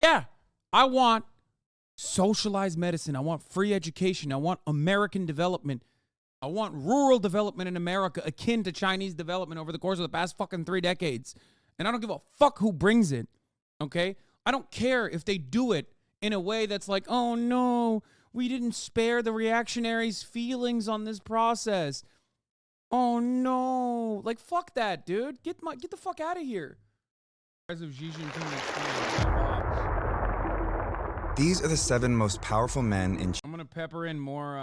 Yeah, I want socialized medicine. I want free education. I want American development. I want rural development in America akin to Chinese development over the course of the past fucking 3 decades. And I don't give a fuck who brings it, okay? I don't care if they do it in a way that's like, oh no, we didn't spare the reactionaries' feelings on this process. Oh no. Like, fuck that, dude. Get the fuck out of here. Of Xi Jinping. These are the 7 most powerful men in I'm gonna pepper in more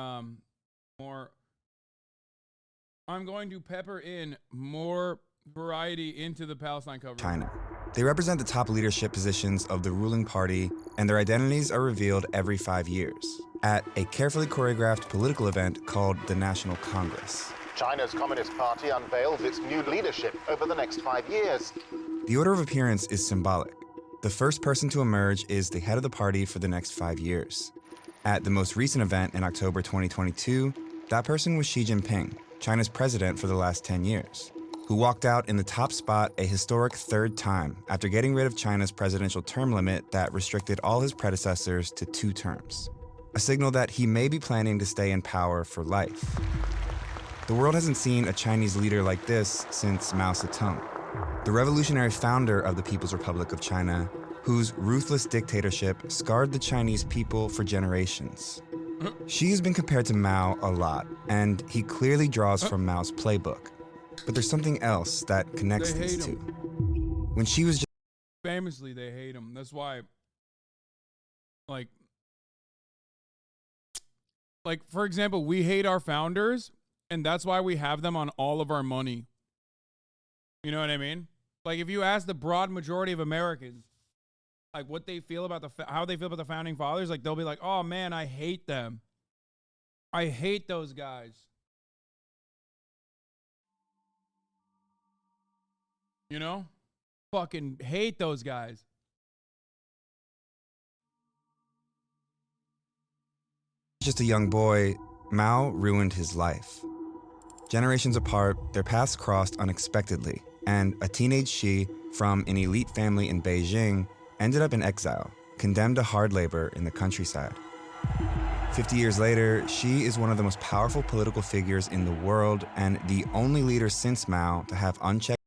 I'm going to pepper in more variety into the Palestine coverage. China. They represent the top leadership positions of the ruling party, and their identities are revealed every 5 years at a carefully choreographed political event called the National Congress. China's Communist Party unveils its new leadership over the next 5 years. The order of appearance is symbolic. The first person to emerge is the head of the party for the next 5 years. At the most recent event in October 2022, that person was Xi Jinping, China's president for the last 10 years, who walked out in the top spot a historic 3rd time after getting rid of China's presidential term limit that restricted all his predecessors to 2 terms, a signal that he may be planning to stay in power for life. The world hasn't seen a Chinese leader like this since Mao Zedong, the revolutionary founder of the People's Republic of China, whose ruthless dictatorship scarred the Chinese people for generations. Xi has been compared to Mao a lot, and he clearly draws from Mao's playbook. But there's something else that connects these two. When Xi was just famously, they hate him. That's why, like, for example, we hate our founders, and that's why we have them on all of our money. You know what I mean? Like, if you ask the broad majority of Americans, like, what they feel about how they feel about the founding fathers, like, they'll be like, oh man, I hate them. I hate those guys. You know? Fucking hate those guys. just a young boy, Mao ruined his life. Generations apart, their paths crossed unexpectedly, and a teenage Xi from an elite family in Beijing ended up in exile, condemned to hard labor in the countryside. 50 years later, Xi is one of the most powerful political figures in the world and the only leader since Mao to have unchecked.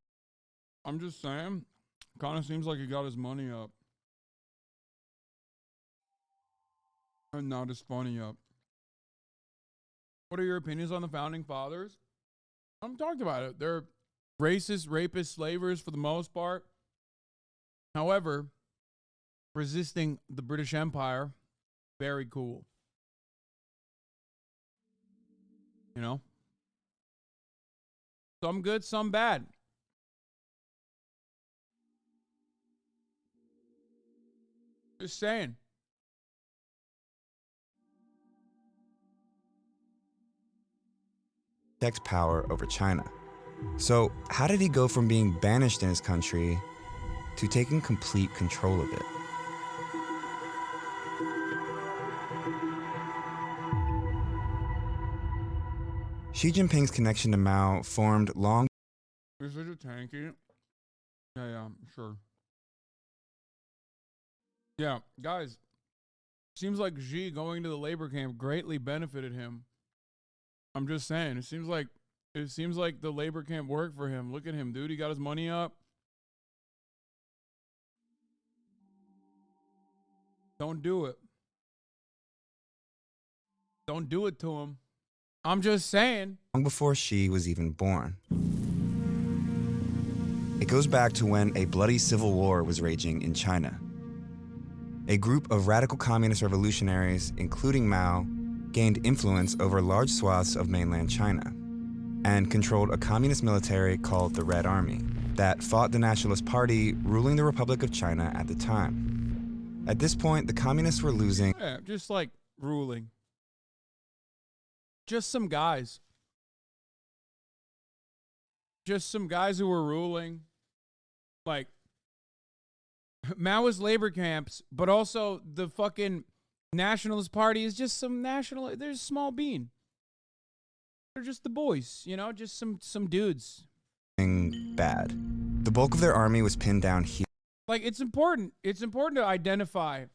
I'm just saying, kind of seems like he got his money up. And not his funny up. What are your opinions on the founding fathers? I'm talked about it. They're racist, rapists, slavers for the most part. However, resisting the British Empire, very cool. You know? Some good, some bad. Just saying. Power over China. So how did he go from being banished in his country to taking complete control of it? Xi Jinping's connection to Mao formed long. Is it a tanky? Yeah, sure. Yeah, guys, seems like Xi going to the labor camp greatly benefited him. I'm just saying, it seems like the labor camp worked for him. Look at him, dude. He got his money up. Don't do it. Don't do it to him. I'm just saying. Long before Xi was even born. It goes back to when a bloody civil war was raging in China. A group of radical communist revolutionaries, including Mao, gained influence over large swaths of mainland China and controlled a communist military called the Red Army that fought the Nationalist Party ruling the Republic of China at the time. At this point, the communists were losing. Yeah, just like ruling. Just some guys. Just some guys who were ruling. Like, Maoist labor camps, but also the fucking Nationalist Party is just some there's small bean. They're just the boys, you know, just some dudes. Bad. The bulk of their army was pinned down here. Like, it's important. It's important to identify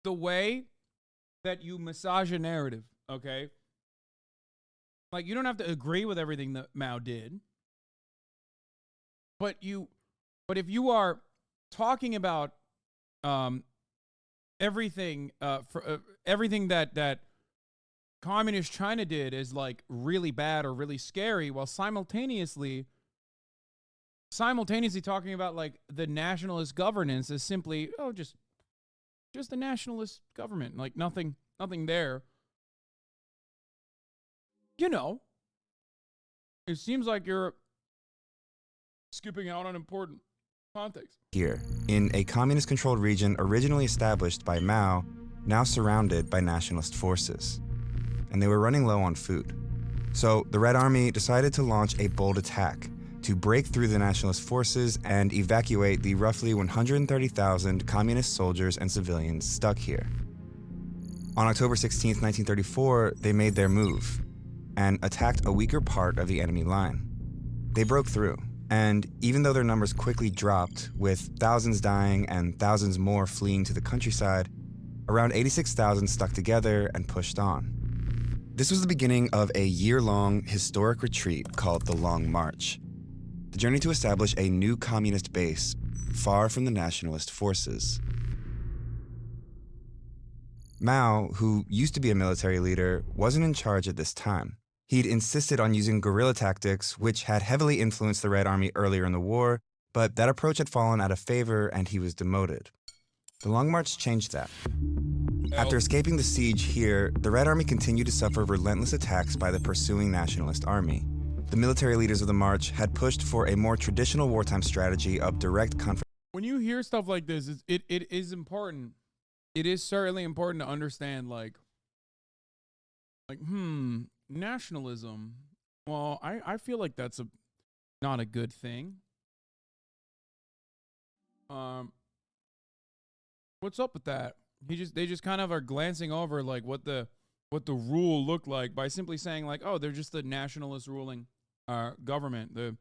the way that you massage a narrative, okay? Like, you don't have to agree with everything that Mao did. But if you are talking about everything everything that communist China did is like really bad or really scary, while simultaneously talking about like the nationalist governance is simply just a nationalist government, like nothing there. You know, it seems like you're skipping out on important context. Here, in a communist-controlled region originally established by Mao, now surrounded by nationalist forces. And they were running low on food. So the Red Army decided to launch a bold attack to break through the nationalist forces and evacuate the roughly 130,000 communist soldiers and civilians stuck here. On October 16, 1934, they made their move and attacked a weaker part of the enemy line. They broke through, and even though their numbers quickly dropped, with thousands dying and thousands more fleeing to the countryside, around 86,000 stuck together and pushed on. This was the beginning of a year-long historic retreat called the Long March, the journey to establish a new communist base far from the nationalist forces. Mao, who used to be a military leader, wasn't in charge at this time. He'd insisted on using guerrilla tactics, which had heavily influenced the Red Army earlier in the war, but that approach had fallen out of favor and he was demoted. The Long March changed that. After escaping the siege here, the Red Army continued to suffer relentless attacks by the pursuing nationalist army. The military leaders of the march had pushed for a more traditional wartime strategy of direct confrontation. When you hear stuff like this, it is important. It is certainly important to understand, nationalism. Well, I feel like that's not a good thing. What's up with that? They just kind of are glancing over like what the rule looked like by simply saying like, oh, they're just the nationalist ruling government, the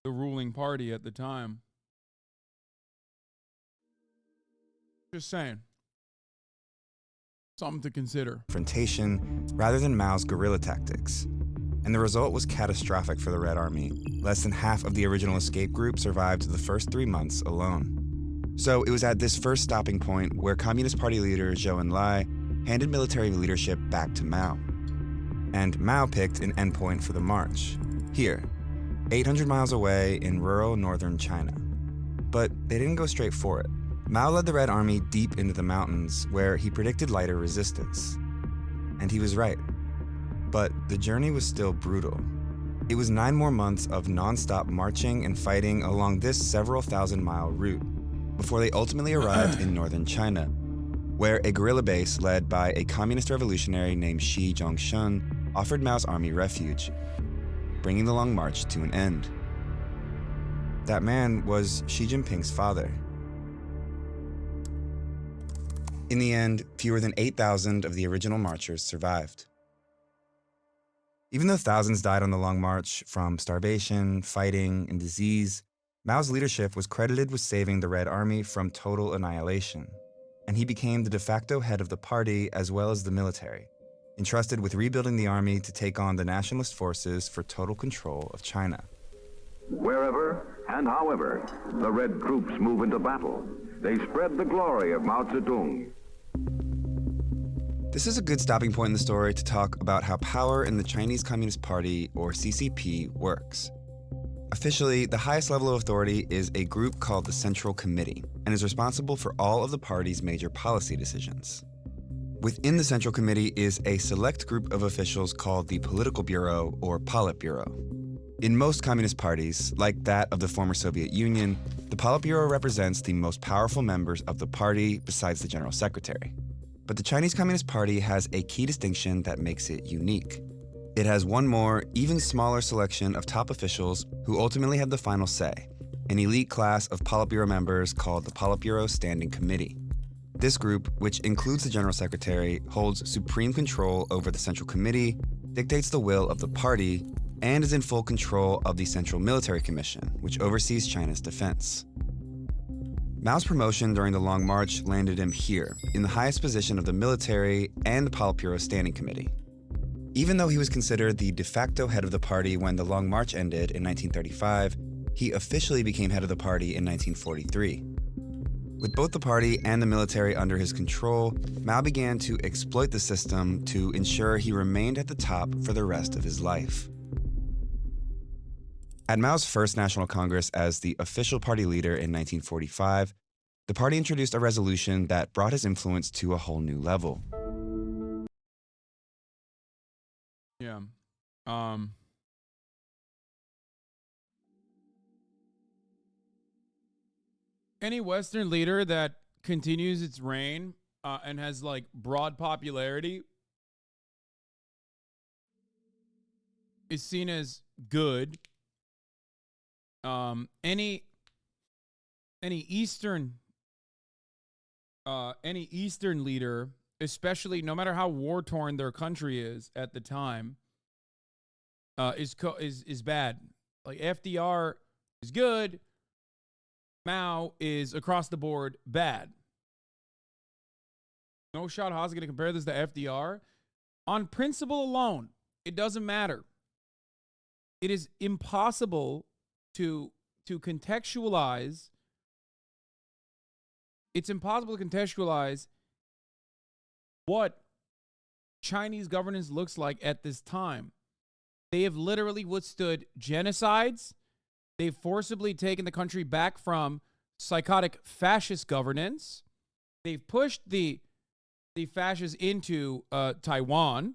ruling party at the time. Just saying. Something to consider. Confrontation rather than Mao's guerrilla tactics. And the result was catastrophic for the Red Army. Less than half of the original escape group survived the first 3 months alone. So it was at this first stopping point where Communist Party leader Zhou Enlai handed military leadership back to Mao. And Mao picked an endpoint for the march. Here, 800 miles away in rural northern China. But they didn't go straight for it. Mao led the Red Army deep into the mountains, where he predicted lighter resistance. And he was right. But the journey was still brutal. It was 9 more months of non-stop marching and fighting along this several thousand-mile route, before they ultimately arrived in northern China, where a guerrilla base led by a communist revolutionary named Xi Jinping offered Mao's army refuge, bringing the Long March to an end. That man was Xi Jinping's father. In the end, fewer than 8,000 of the original marchers survived. Even though thousands died on the Long March from starvation, fighting, and disease, Mao's leadership was credited with saving the Red Army from total annihilation, and he became the de facto head of the party as well as the military, entrusted with rebuilding the army to take on the nationalist forces for total control of China. Wherever and however the Red troops move into battle, they spread the glory of Mao Zedong. This is a good stopping point in the story to talk about how power in the Chinese Communist Party, or CCP, works. Officially, the highest level of authority is a group called the Central Committee and is responsible for all of the party's major policy decisions. Within the Central Committee is a select group of officials called the Political Bureau, or Politburo. In most communist parties, like that of the former Soviet Union, the Politburo represents the most powerful members of the party besides the General Secretary. But the Chinese Communist Party has a key distinction that makes it unique. It has one more, even smaller selection of top officials who ultimately have the final say, an elite class of Politburo members called the Politburo Standing Committee. This group, which includes the General Secretary, holds supreme control over the Central Committee, dictates the will of the party, and is in full control of the Central Military Commission, which oversees China's defense. Mao's promotion during the Long March landed him here, in the highest position of the military and the Politburo Standing Committee. Even though he was considered the de facto head of the party when the Long March ended in 1935, he officially became head of the party in 1943. With both the party and the military under his control, Mao began to exploit the system to ensure he remained at the top for the rest of his life. At Mao's first National Congress as the official party leader in 1945, the party introduced a resolution that brought his influence to a whole new level. Yeah. Any Western leader that continues its reign and has like broad popularity is seen as good. Any Eastern leader, especially no matter how war torn their country is at the time, is bad. Like FDR is good. Mao is across the board bad. No shot Haas is going to compare this to FDR. On principle alone, it doesn't matter. It is impossible to contextualize. It's impossible to contextualize what Chinese governance looks like at this time. They have literally withstood genocides. They've forcibly taken the country back from psychotic fascist governance. They've pushed the fascists into Taiwan.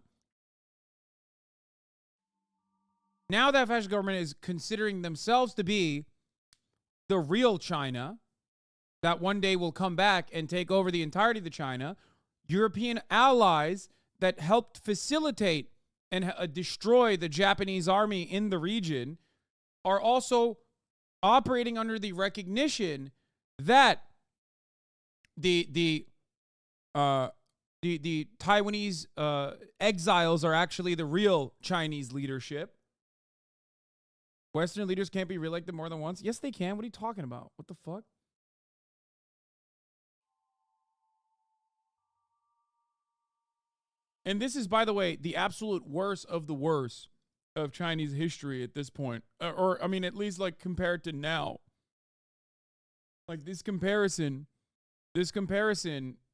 Now that fascist government is considering themselves to be the real China that one day will come back and take over the entirety of the China. European allies that helped facilitate and destroy the Japanese army in the region are also operating under the recognition that the Taiwanese exiles are actually the real Chinese leadership. Western leaders can't be reelected more than once. Yes, they can. What are you talking about? What the fuck? And this is, by the way, the absolute worst of the worst of Chinese history at this point. Or I mean, at least like compared to now. Like this comparison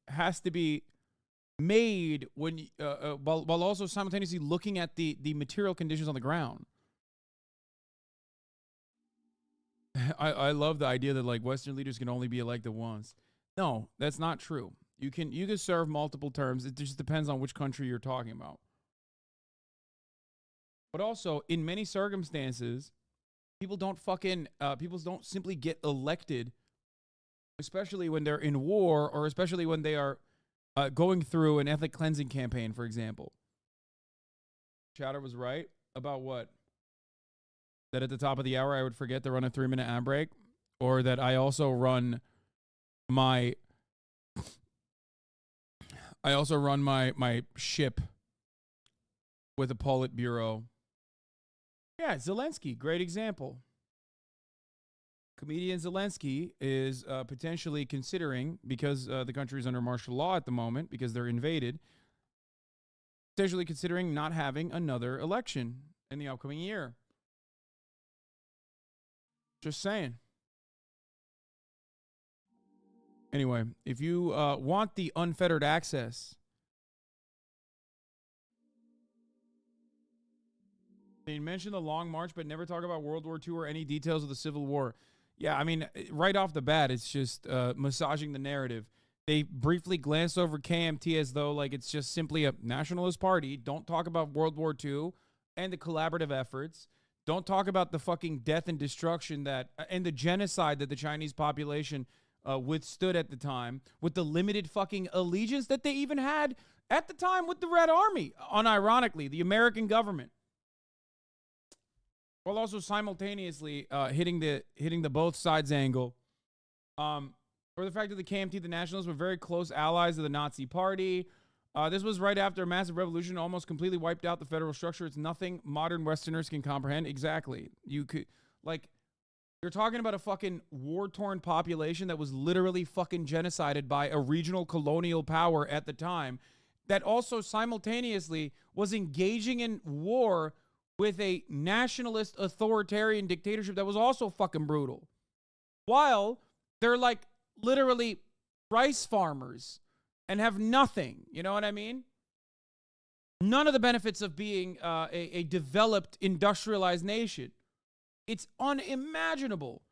has to be made when while also simultaneously looking at the material conditions on the ground. I love the idea that like Western leaders can only be elected once. No, that's not true. You can serve multiple terms. It just depends on which country you're talking about. But also, in many circumstances, people don't simply get elected, especially when they're in war or especially when they are going through an ethnic cleansing campaign, for example. Chatter was right about what? That at the top of the hour I would forget to run a 3-minute ad break, or that I also run my ship with a Politburo. Yeah, Zelensky, great example. Comedian Zelensky is potentially considering, because the country is under martial law at the moment, because they're invaded, potentially considering not having another election in the upcoming year. Just saying. Anyway, if you want the unfettered access, they mention the Long March, but never talk about World War II or any details of the Civil War. Yeah, I mean, right off the bat, it's just massaging the narrative. They briefly glance over KMT as though like it's just simply a nationalist party. Don't talk about World War II and the collaborative efforts. Don't talk about the fucking death and destruction that and the genocide that the Chinese population withstood at the time, with the limited fucking allegiance that they even had at the time with the Red Army, unironically, the American government. While also simultaneously hitting the both sides angle. Or the fact that the KMT, the Nationalists, were very close allies of the Nazi Party. This was right after a massive revolution almost completely wiped out the federal structure. It's nothing modern Westerners can comprehend. Exactly. You could, like, You're talking about a fucking war-torn population that was literally fucking genocided by a regional colonial power at the time that also simultaneously was engaging in war with a nationalist authoritarian dictatorship that was also fucking brutal. While they're like literally rice farmers and have nothing. You know what I mean? None of the benefits of being a developed, industrialized nation. It's unimaginable.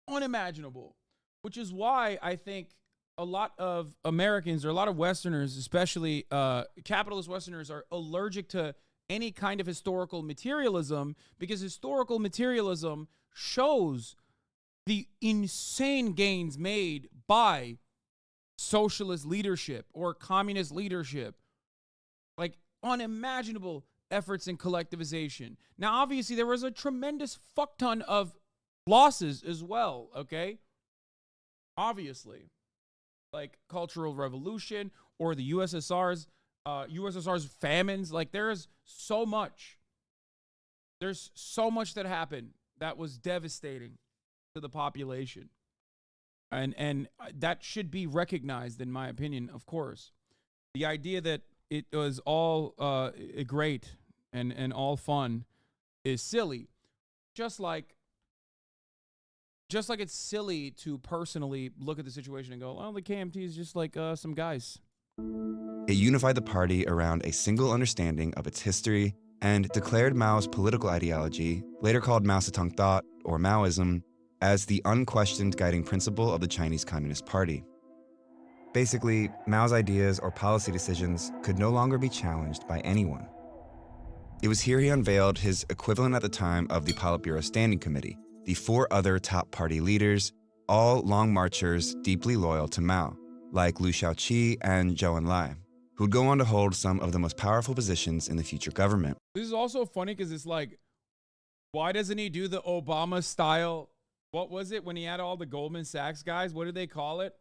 Unimaginable. Which is why I think a lot of Americans or a lot of Westerners, especially capitalist Westerners, are allergic to any kind of historical materialism, because historical materialism shows the insane gains made by socialist leadership or communist leadership. Like unimaginable efforts in collectivization. Now, obviously, there was a tremendous fuck ton of losses as well, okay? Obviously. Like Cultural Revolution or the USSR's famines. Like there's so much. There's so much that happened that was devastating to the population. And that should be recognized, in my opinion, of course. The idea that it was all great and all fun is silly. Just like it's silly to personally look at the situation and go, oh, the KMT is just like some guys. It unified the party around a single understanding of its history and declared Mao's political ideology, later called Mao Zedong thought, or Maoism, as the unquestioned guiding principle of the Chinese Communist Party. Basically, Mao's ideas or policy decisions could no longer be challenged by anyone. It was here he unveiled his equivalent at the time of the Politburo Standing Committee, the 4 other top party leaders, all long marchers deeply loyal to Mao, like Liu Shaoqi and Zhou Enlai, who'd go on to hold some of the most powerful positions in the future government. This is also funny because it's like, why doesn't he do the Obama style? What was it when he had all the Goldman Sachs guys? What did they call it?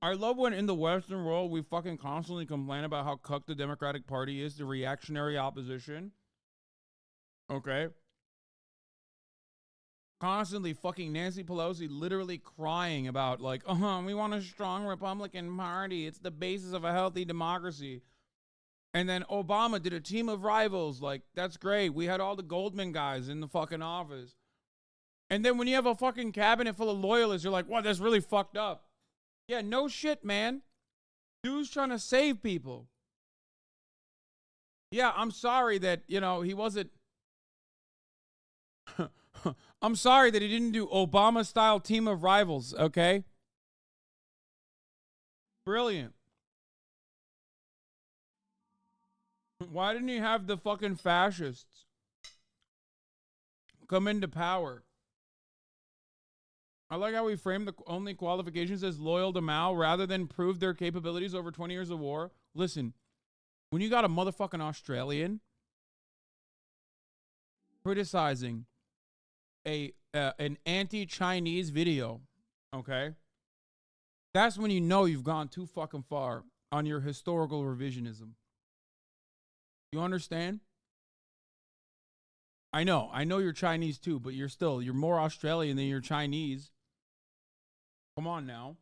I love when in the Western world we fucking constantly complain about how cucked the Democratic Party is, the reactionary opposition. Okay. Constantly fucking Nancy Pelosi literally crying about like, we want a strong Republican Party. It's the basis of a healthy democracy. And then Obama did a team of rivals. Like, that's great. We had all the Goldman guys in the fucking office. And then when you have a fucking cabinet full of loyalists, you're like, what, that's really fucked up. Yeah, no shit, man. Dude's trying to save people. Yeah, I'm sorry that, he wasn't... I'm sorry that he didn't do Obama-style team of rivals, okay? Brilliant. Why didn't he have the fucking fascists come into power? I like how we framed the only qualifications as loyal to Mao rather than prove their capabilities over 20 years of war. Listen, when you got a motherfucking Australian criticizing an anti-Chinese video, okay, that's when you know you've gone too fucking far on your historical revisionism. You understand? I know you're Chinese too, but you're more Australian than you're Chinese. Come on now.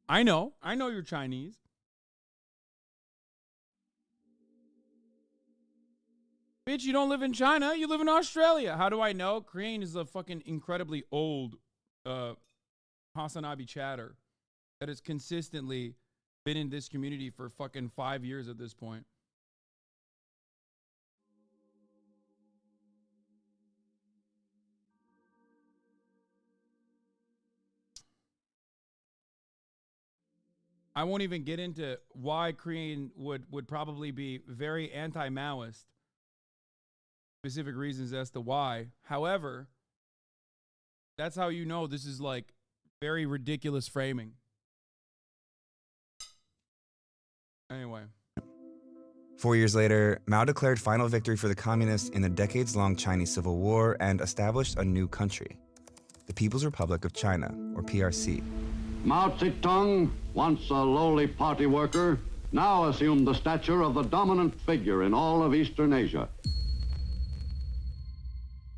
I know you're Chinese. Bitch, you don't live in China, you live in Australia. How do I know? Korean is a fucking incredibly old Hasanabi chatter that has consistently been in this community for fucking 5 years at this point. I won't even get into why Korean would probably be very anti-Maoist. Specific reasons as to why. However, that's how you know this is like very ridiculous framing. Anyway. 4 years later, Mao declared final victory for the communists in the decades-long Chinese Civil War and established a new country, the People's Republic of China, or PRC. Mao Zedong, once a lowly party worker, now assumed the stature of the dominant figure in all of Eastern Asia.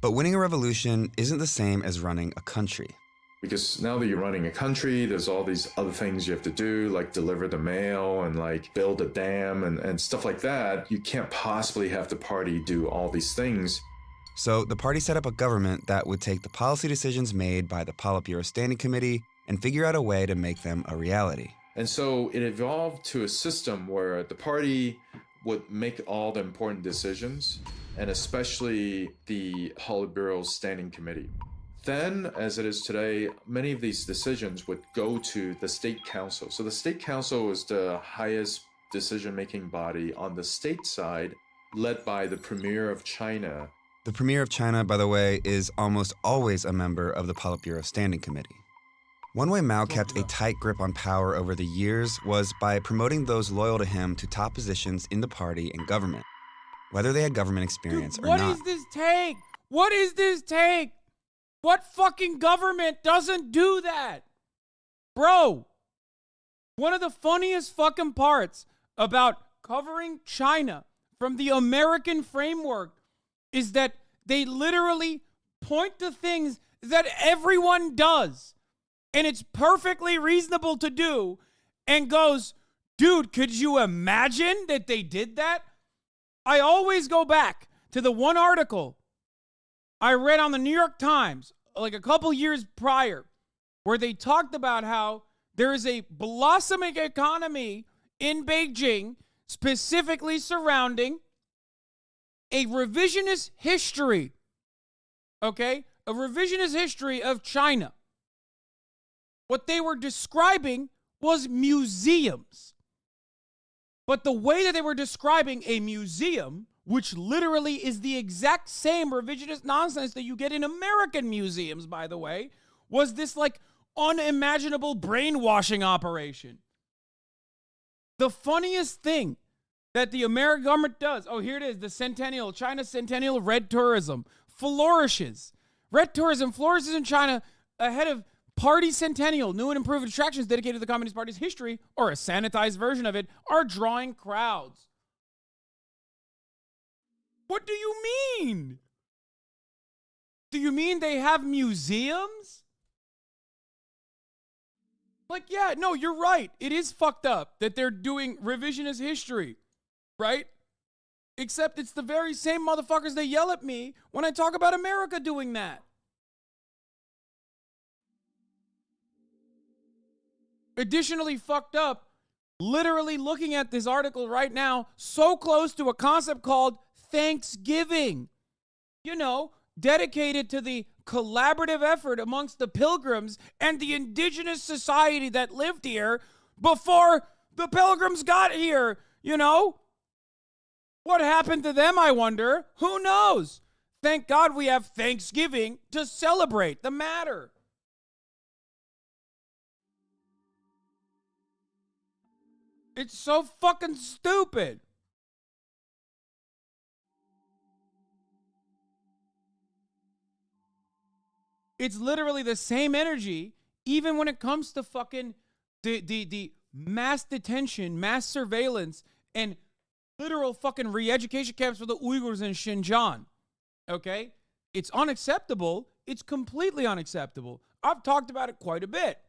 But winning a revolution isn't the same as running a country. Because now that you're running a country, there's all these other things you have to do, like deliver the mail and like build a dam and stuff like that. You can't possibly have the party do all these things. So the party set up a government that would take the policy decisions made by the Politburo Standing Committee and figure out a way to make them a reality. And so it evolved to a system where the party would make all the important decisions, and especially the Politburo Standing Committee. Then, as it is today, many of these decisions would go to the State Council. So the State Council is the highest decision-making body on the state side, led by the Premier of China. The Premier of China, by the way, is almost always a member of the Politburo Standing Committee. One way Mao kept a tight grip on power over the years was by promoting those loyal to him to top positions in the party and government, whether they had government experience or not. What is this take? What is this take? What fucking government doesn't do that? Bro, one of the funniest fucking parts about covering China from the American framework is that they literally point to things that everyone does, and it's perfectly reasonable to do, and goes, dude, could you imagine that they did that? I always go back to the one article I read on the New York Times like a couple years prior, where they talked about how there is a blossoming economy in Beijing, specifically surrounding a revisionist history, okay? A revisionist history of China. What they were describing was museums. But the way that they were describing a museum, which literally is the exact same revisionist nonsense that you get in American museums, by the way, was this like unimaginable brainwashing operation. The funniest thing that the American government does, oh, here it is, the centennial, China centennial red tourism flourishes. Red tourism flourishes in China ahead of Party Centennial. New and improved attractions dedicated to the Communist Party's history, or a sanitized version of it, are drawing crowds. What do you mean? Do you mean they have museums? Like, yeah, no, you're right. It is fucked up that they're doing revisionist history, right? Except it's the very same motherfuckers that yell at me when I talk about America doing that. Additionally fucked up, literally looking at this article right now, so close to a concept called Thanksgiving. You know, dedicated to the collaborative effort amongst the pilgrims and the indigenous society that lived here before the pilgrims got here, you know? What happened to them, I wonder? Who knows? Thank God we have Thanksgiving to celebrate the matter. It's so fucking stupid. It's literally the same energy, even when it comes to fucking the mass detention, mass surveillance, and literal fucking re-education camps for the Uyghurs in Xinjiang. Okay? It's unacceptable. It's completely unacceptable. I've talked about it quite a bit.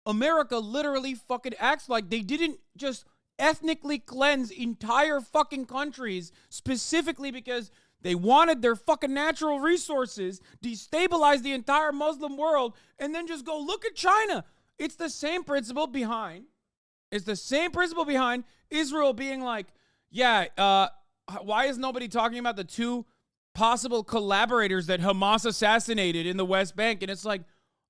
America literally fucking acts like they didn't just ethnically cleanse entire fucking countries specifically because they wanted their fucking natural resources, destabilize the entire Muslim world, and then just go look at China. It's the same principle behind Israel being like, yeah, why is nobody talking about the two possible collaborators that Hamas assassinated in the West Bank? And it's like,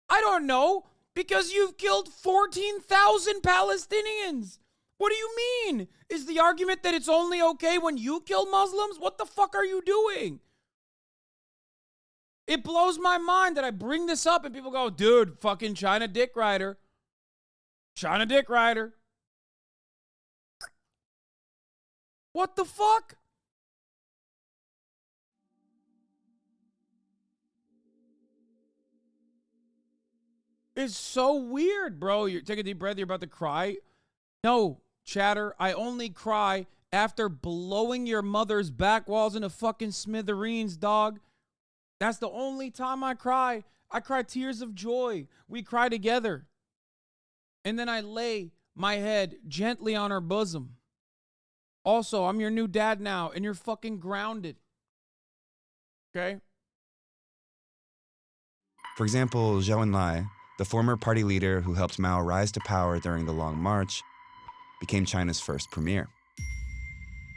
I don't know, because you've killed 14,000 Palestinians. What do you mean? Is the argument that it's only okay when you kill Muslims? What the fuck are you doing? It blows my mind that I bring this up and people go, dude, fucking China dick rider. China dick rider. What the fuck? It's so weird, bro. You take a deep breath, you're about to cry. No, chatter. I only cry after blowing your mother's back walls into fucking smithereens, dog. That's the only time I cry. I cry tears of joy. We cry together. And then I lay my head gently on her bosom. Also, I'm your new dad now, and you're fucking grounded. Okay? For example, Zhou Enlai, the former party leader who helped Mao rise to power during the Long March, became China's first premier.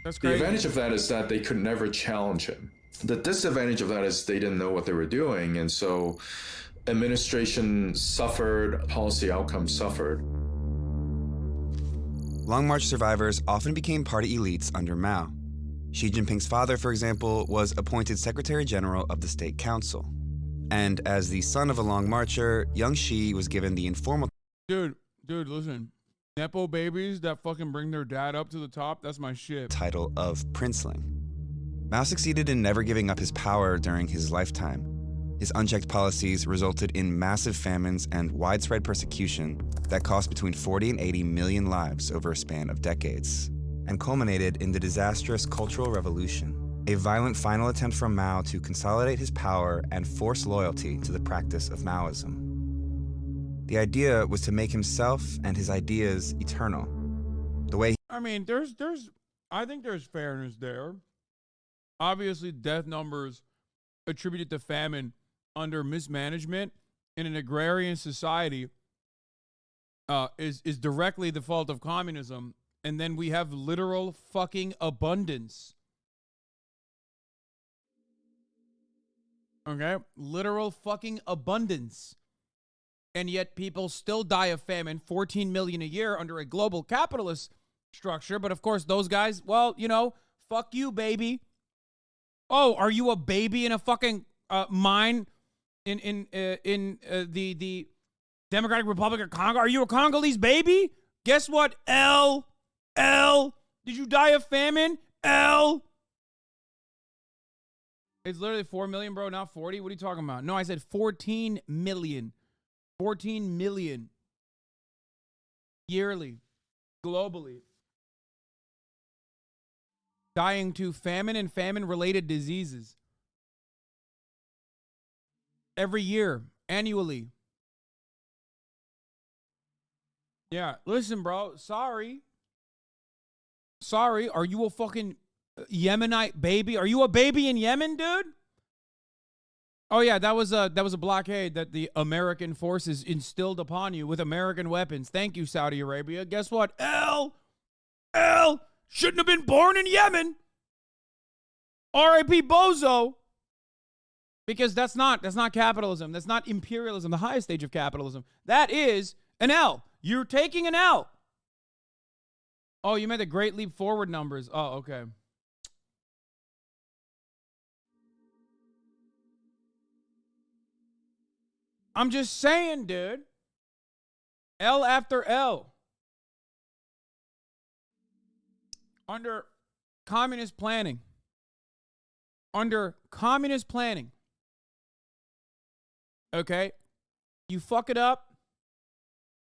That's The crazy. advantage of that is that they could never challenge him. The disadvantage of that is they didn't know what they were doing, and so administration suffered, policy outcomes suffered. Long March survivors often became party elites under Mao. Xi Jinping's father, for example, was appointed Secretary General of the State Council. And as the son of a Long Marcher, young Xi was given the informal Dude, listen. Nepo babies that fucking bring their dad up to the top, that's my shit. title of princeling. Mao succeeded in never giving up his power during his lifetime. His unchecked policies resulted in massive famines and widespread persecution that cost between 40 and 80 million lives over a span of decades, and culminated in the disastrous Cultural Revolution, a violent final attempt from Mao to consolidate his power and force loyalty to the practice of Maoism. The idea was to make himself and his ideas eternal. The way I mean, I think there's fairness there. Obviously, death numbers attributed to famine under mismanagement in an agrarian society is directly the fault of communism. And then we have literal fucking abundance. Okay? Literal fucking abundance. And yet people still die of famine, 14 million a year under a global capitalist structure. But of course, those guys, well, you know, fuck you, baby. Oh, are you a baby in a fucking mine in the Democratic Republic of Congo? Are you a Congolese baby? Guess what? L. Did you die of famine? L. It's literally 4 million, bro, not 40. What are you talking about? No, I said 14 million. 14 million yearly, globally, dying to famine and famine-related diseases. Every year, annually. Yeah, listen, bro, sorry. Are you a fucking Yemenite baby? Are you a baby in Yemen, dude? Oh yeah, that was a blockade that the American forces instilled upon you with American weapons. Thank you, Saudi Arabia. Guess what? L shouldn't have been born in Yemen. R.I.P. Bozo. Because that's not capitalism. That's not imperialism, the highest stage of capitalism. That is an L. You're taking an L. Oh, you meant the Great Leap Forward numbers. Oh, okay. I'm just saying, dude. L after L. Under communist planning. Okay? You fuck it up.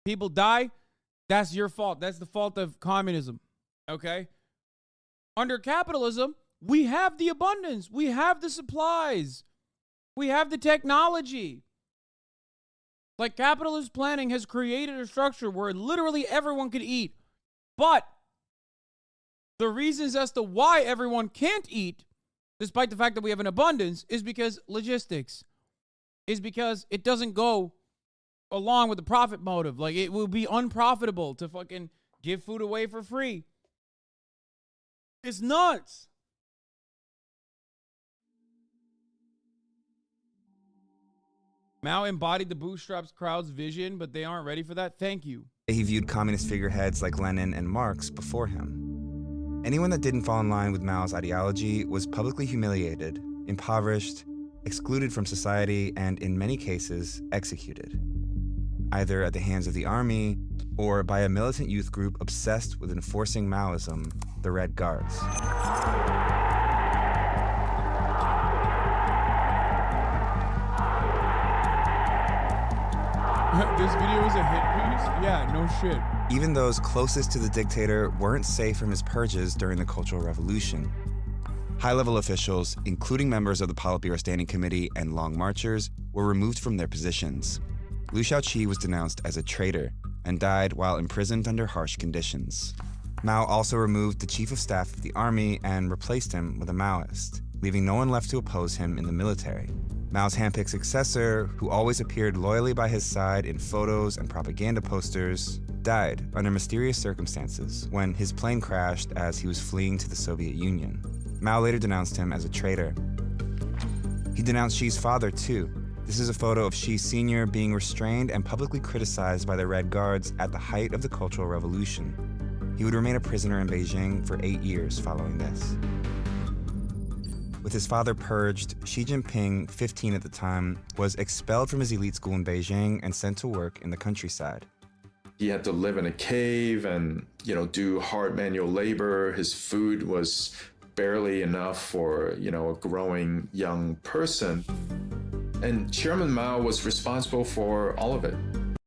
People die. That's your fault. That's the fault of communism. Okay? Under capitalism, we have the abundance. We have the supplies. We have the technology. Like, capitalist planning has created a structure where literally everyone could eat. But the reasons as to why everyone can't eat, despite the fact that we have an abundance, is because logistics. Is because it doesn't go along with the profit motive. Like, it will be unprofitable to fucking give food away for free. It's nuts. Mao embodied the bootstraps crowd's vision, but they aren't ready for that. Thank you. he viewed communist figureheads like Lenin and Marx before him. Anyone that didn't fall in line with Mao's ideology was publicly humiliated, impoverished, excluded from society, and in many cases, executed, either at the hands of the army or by a militant youth group obsessed with enforcing Maoism, the Red Guards. This video is a hit piece? Yeah, no shit. Even those closest to the dictator weren't safe from his purges during the Cultural Revolution. High-level officials, including members of the Politburo Standing Committee and Long Marchers, were removed from their positions. Liu Shaoqi was denounced as a traitor and died while imprisoned under harsh conditions. Mao also removed the chief of staff of the army and replaced him with a Maoist, leaving no one left to oppose him in the military. Mao's handpicked successor, who always appeared loyally by his side in photos and propaganda posters, died under mysterious circumstances when his plane crashed as he was fleeing to the Soviet Union. Mao later denounced him as a traitor. He denounced Xi's father, too. This is a photo of Xi Sr. being restrained and publicly criticized by the Red Guards at the height of the Cultural Revolution. He would remain a prisoner in Beijing for 8 years following this. With his father purged, Xi Jinping, 15 at the time, was expelled from his elite school in Beijing and sent to work in the countryside. He had to live in a cave and, do hard manual labor. His food was barely enough for, a growing young person. And Chairman Mao was responsible for all of it.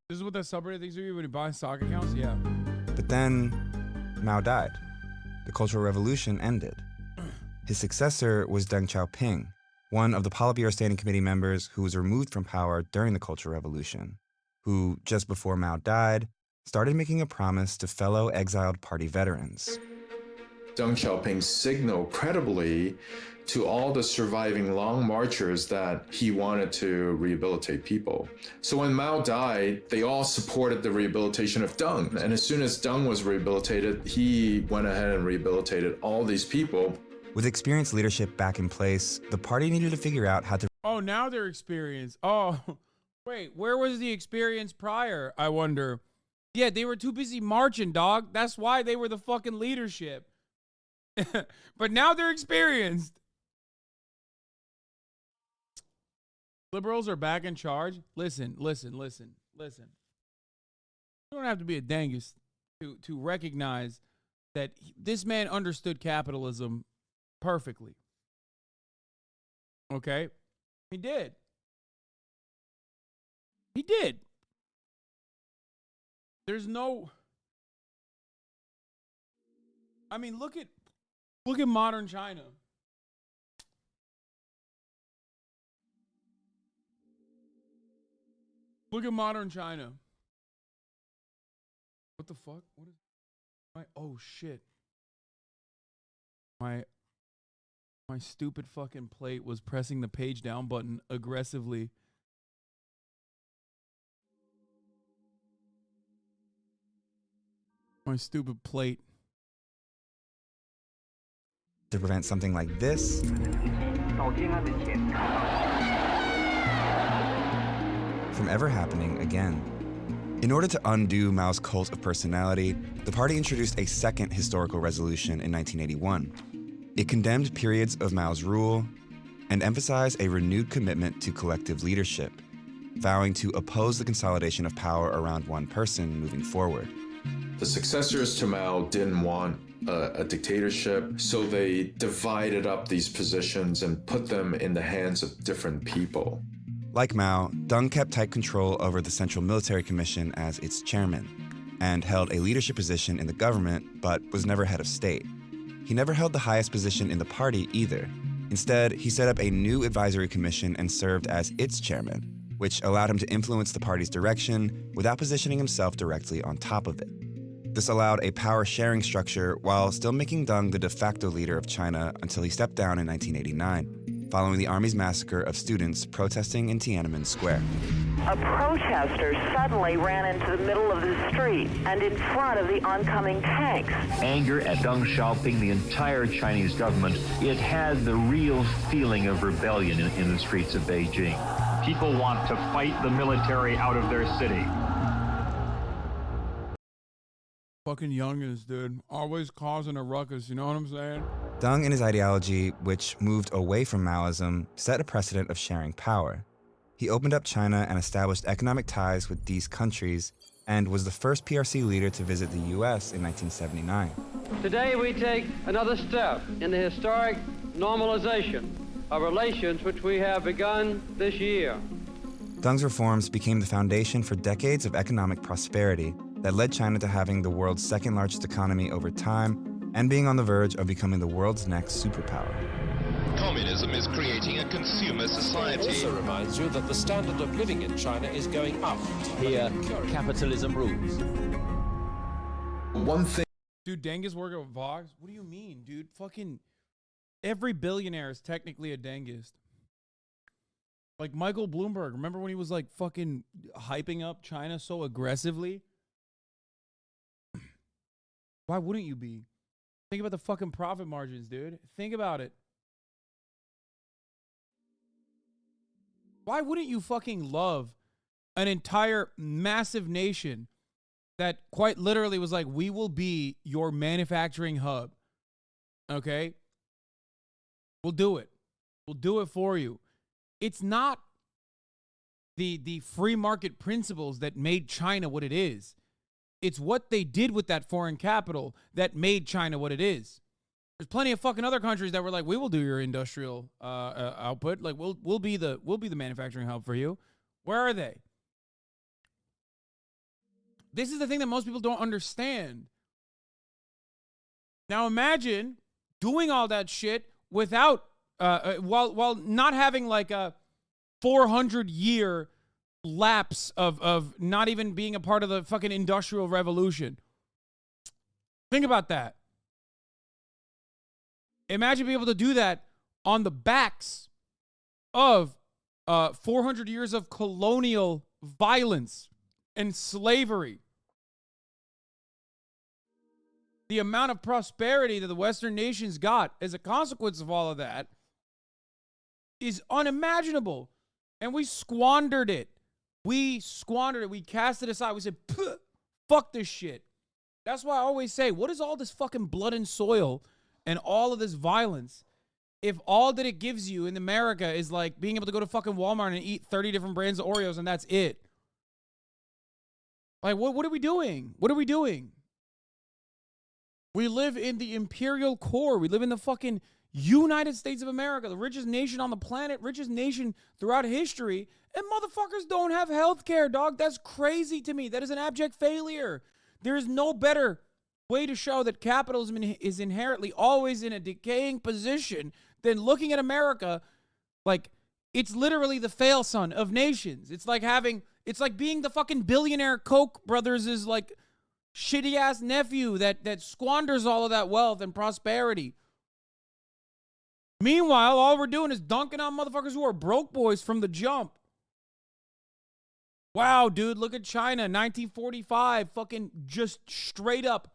This is what the subreddit thinks of you when you buy stock accounts? Yeah. But then, Mao died. The Cultural Revolution ended. His successor was Deng Xiaoping, one of the Politburo Standing Committee members who was removed from power during the Cultural Revolution, who, just before Mao died, started making a promise to fellow exiled party veterans. Deng Xiaoping signaled credibly to all the surviving Long Marchers that he wanted to rehabilitate people. So when Mao died, they all supported the rehabilitation of Deng. And as soon as Deng was rehabilitated, he went ahead and rehabilitated all these people. With experienced leadership back in place, the party needed to figure out how to... Oh, now they're experienced. Oh, wait, where was the experience prior, I wonder? Yeah, they were too busy marching, dog. That's why they were the fucking leadership. But now they're experienced. Liberals are back in charge. Listen. You don't have to be a dangus to recognize that this man understood capitalism perfectly. Okay? He did. There's no... I mean, look at modern China. Look at modern China. What the fuck? What is my... Oh, shit. My stupid fucking plate was pressing the page down button aggressively. My stupid plate. To prevent something like this from ever happening again. In order to undo Mao's cult of personality, the party introduced a second historical resolution in 1981. It condemned periods of Mao's rule and emphasized a renewed commitment to collective leadership, vowing to oppose the consolidation of power around one person moving forward. The successors to Mao didn't want a dictatorship, so they divided up these positions and put them in the hands of different people. Like Mao, Deng kept tight control over the Central Military Commission as its chairman, and held a leadership position in the government, but was never head of state. He never held the highest position in the party either. Instead, he set up a new advisory commission and served as its chairman, which allowed him to influence the party's direction without positioning himself directly on top of it. This allowed a power-sharing structure while still making Deng the de facto leader of China until he stepped down in 1989, following the army's massacre of students protesting in Tiananmen Square. A protester suddenly ran into the middle of the street and in front of the oncoming tanks. Anger at Deng Xiaoping, the entire Chinese government, it had the real feeling of rebellion in the streets of Beijing. People want to fight the military out of their city. Fucking youngins, dude. Always causing a ruckus, you know what I'm saying? Deng and his ideology, which moved away from Maoism, set a precedent of sharing power. He opened up China and established economic ties with these countries, and was the first PRC leader to visit the US in 1979. Today we take another step in the historic normalization of relations which we have begun this year. Deng's reforms became the foundation for decades of economic prosperity that led China to having the world's second largest economy over time and being on the verge of becoming the world's next superpower. Communism is creating a consumer society. It also reminds you that the standard of living in China is going up. Here, capitalism rules. One thing. Dude, Denguist working with Vox? What do you mean, dude? Fucking every billionaire is technically a Denguist. Like Michael Bloomberg. Remember when he was like fucking hyping up China so aggressively? Why wouldn't you be? Think about the fucking profit margins, dude. Think about it. Why wouldn't you fucking love an entire massive nation that quite literally was like, we will be your manufacturing hub? Okay? We'll do it. We'll do it for you. It's not the free market principles that made China what it is. It's what they did with that foreign capital that made China what it is. There's plenty of fucking other countries that were like, we will do your industrial output. Like we'll be the manufacturing hub for you. Where are they? This is the thing that most people don't understand. Now imagine doing all that shit without while not having like a 400-year lapse of not even being a part of the fucking industrial revolution. Think about that. Imagine being able to do that on the backs of 400 years of colonial violence and slavery. The amount of prosperity that the Western nations got as a consequence of all of that is unimaginable. And we squandered it. We squandered it. We cast it aside. We said, fuck this shit. That's why I always say, what is all this fucking blood and soil and all of this violence if all that it gives you in America is like being able to go to fucking Walmart and eat 30 different brands of Oreos and that's it? Like, what are we doing? What are we doing? We live in the imperial core. We live in the fucking United States of America, the richest nation on the planet, richest nation throughout history, and motherfuckers don't have health care, dog. That's crazy to me. That is an abject failure. There is no better way to show that capitalism is inherently always in a decaying position than looking at America like it's literally the fail son of nations. It's like being the fucking billionaire Koch brothers is like shitty ass nephew that squanders all of that wealth and prosperity. Meanwhile, all we're doing is dunking on motherfuckers who are broke boys from the jump. Wow, dude, look at China, 1945, fucking just straight up.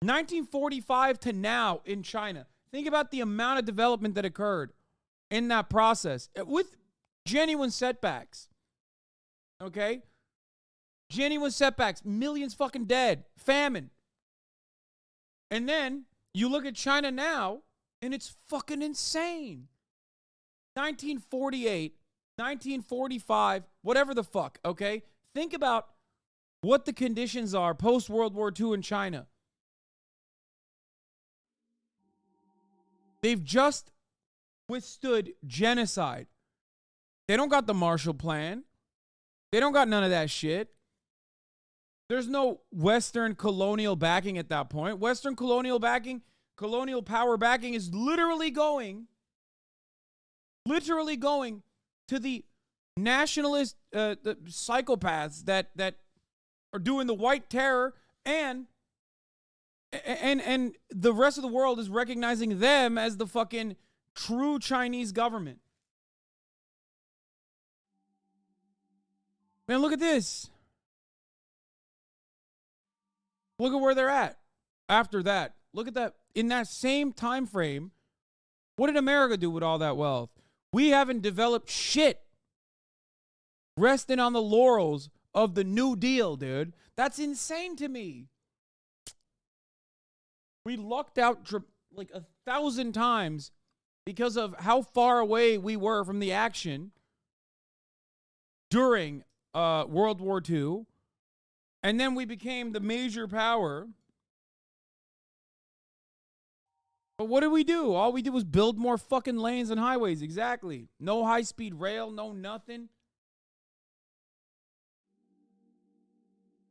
1945 to now in China. Think about the amount of development that occurred in that process with genuine setbacks. Okay? Genuine setbacks, millions fucking dead, famine. And then you look at China now, and it's fucking insane. 1948, 1945, whatever the fuck, okay? Think about what the conditions are post-World War II in China. They've just withstood genocide. They don't got the Marshall Plan. They don't got none of that shit. There's no Western colonial backing at that point. Western colonial backing, colonial power backing is literally going to the nationalist the psychopaths that are doing the white terror, and the rest of the world is recognizing them as the fucking true Chinese government. Man, look at this. Look at where they're at after that. Look at that. In that same time frame, what did America do with all that wealth? We haven't developed shit. Resting on the laurels of the New Deal, dude. That's insane to me. We lucked out like 1,000 times because of how far away we were from the action during World War II. And then we became the major power. But what did we do? All we did was build more fucking lanes and highways. Exactly. No high-speed rail, no nothing.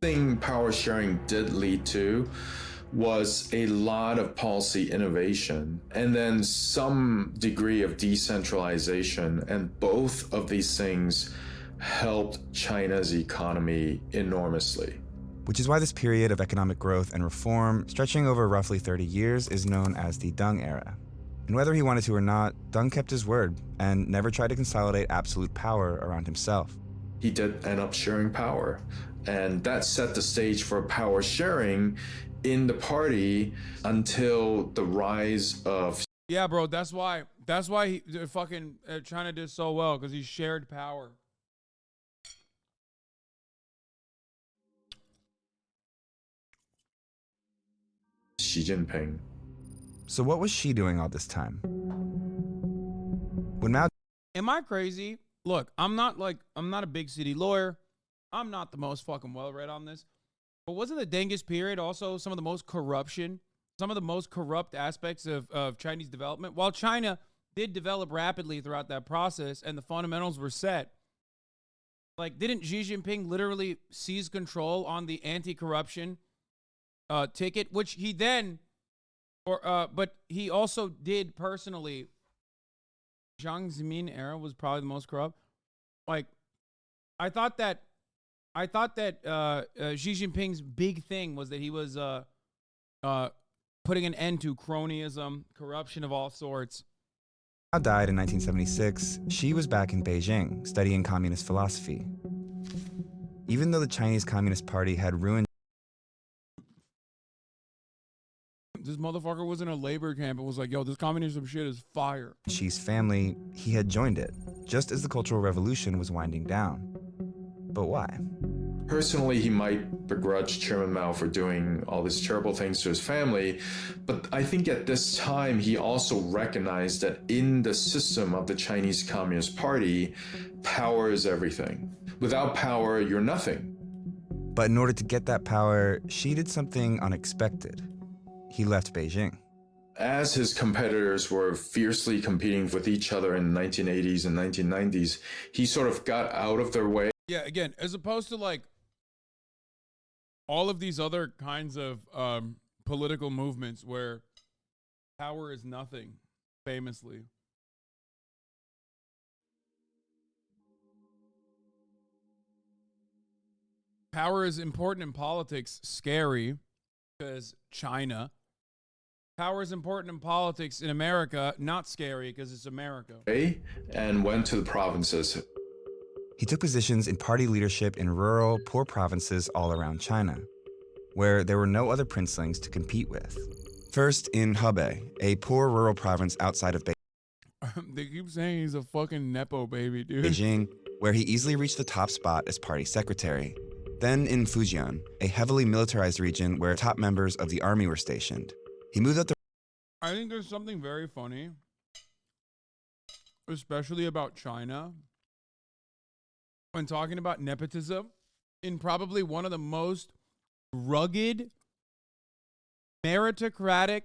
Thing power sharing did lead to was a lot of policy innovation and then some degree of decentralization, and both of these things helped China's economy enormously. Which is why this period of economic growth and reform, stretching over roughly 30 years, is known as the Deng era. And whether he wanted to or not, Deng kept his word and never tried to consolidate absolute power around himself. He did end up sharing power, and that set the stage for power sharing in the party until the rise of... Yeah, bro, that's why he fucking China did so well, because he shared power. Xi Jinping. So what was Xi doing all this time? When Mao... Am I crazy? Look, I'm not a big city lawyer. I'm not the most fucking well-read on this. But wasn't the Dengist period also some of the most corrupt aspects of Chinese development? While China did develop rapidly throughout that process and the fundamentals were set, like, didn't Xi Jinping literally seize control on the anti-corruption ticket, which he then, but he also did personally. Jiang Zemin era was probably the most corrupt. Like, I thought that Xi Jinping's big thing was that he was putting an end to cronyism, corruption of all sorts. Mao died in 1976, Xi was back in Beijing studying communist philosophy. Even though the Chinese Communist Party had ruined... This motherfucker was in a labor camp and was like, yo, this communism shit is fire. Xi's family, he had joined it, just as the Cultural Revolution was winding down. But why? Personally, he might begrudge Chairman Mao for doing all these terrible things to his family, but I think at this time he also recognized that in the system of the Chinese Communist Party, power is everything. Without power, you're nothing. But in order to get that power, Xi did something unexpected. He left Beijing. As his competitors were fiercely competing with each other in the 1980s and 1990s, he sort of got out of their way. Yeah, again, as opposed to like all of these other kinds of political movements where power is nothing, famously. Power is important in politics, scary, because China. Power is important in politics in America, not scary because it's America. And went to the provinces. He took positions in party leadership in rural, poor provinces all around China, where there were no other princelings to compete with. First in Hebei, a poor rural province outside of Beijing. They keep saying he's a fucking Nepo baby, dude. Beijing, where he easily reached the top spot as party secretary. Then in Fujian, a heavily militarized region where top members of the army were stationed. He moved up the... I think there's something very funny, especially about China, when talking about nepotism, in probably one of the most rugged, meritocratic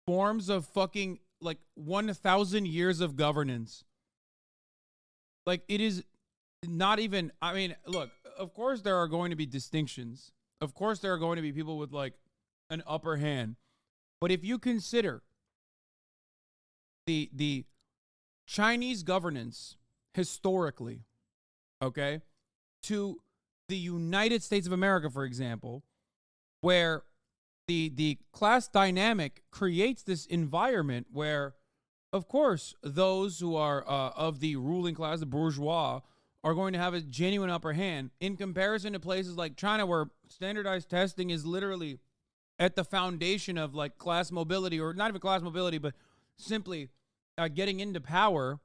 forms of fucking, like, 1,000 years of governance. Like, it is not even, I mean, look, of course there are going to be distinctions. Of course there are going to be people with, like, an upper hand. But if you consider the Chinese governance historically, okay, to the United States of America, for example, where the class dynamic creates this environment where, of course, those who are of the ruling class, the bourgeois, are going to have a genuine upper hand in comparison to places like China, where standardized testing is literally at the foundation of, like, class mobility, or not even class mobility, but simply getting into power.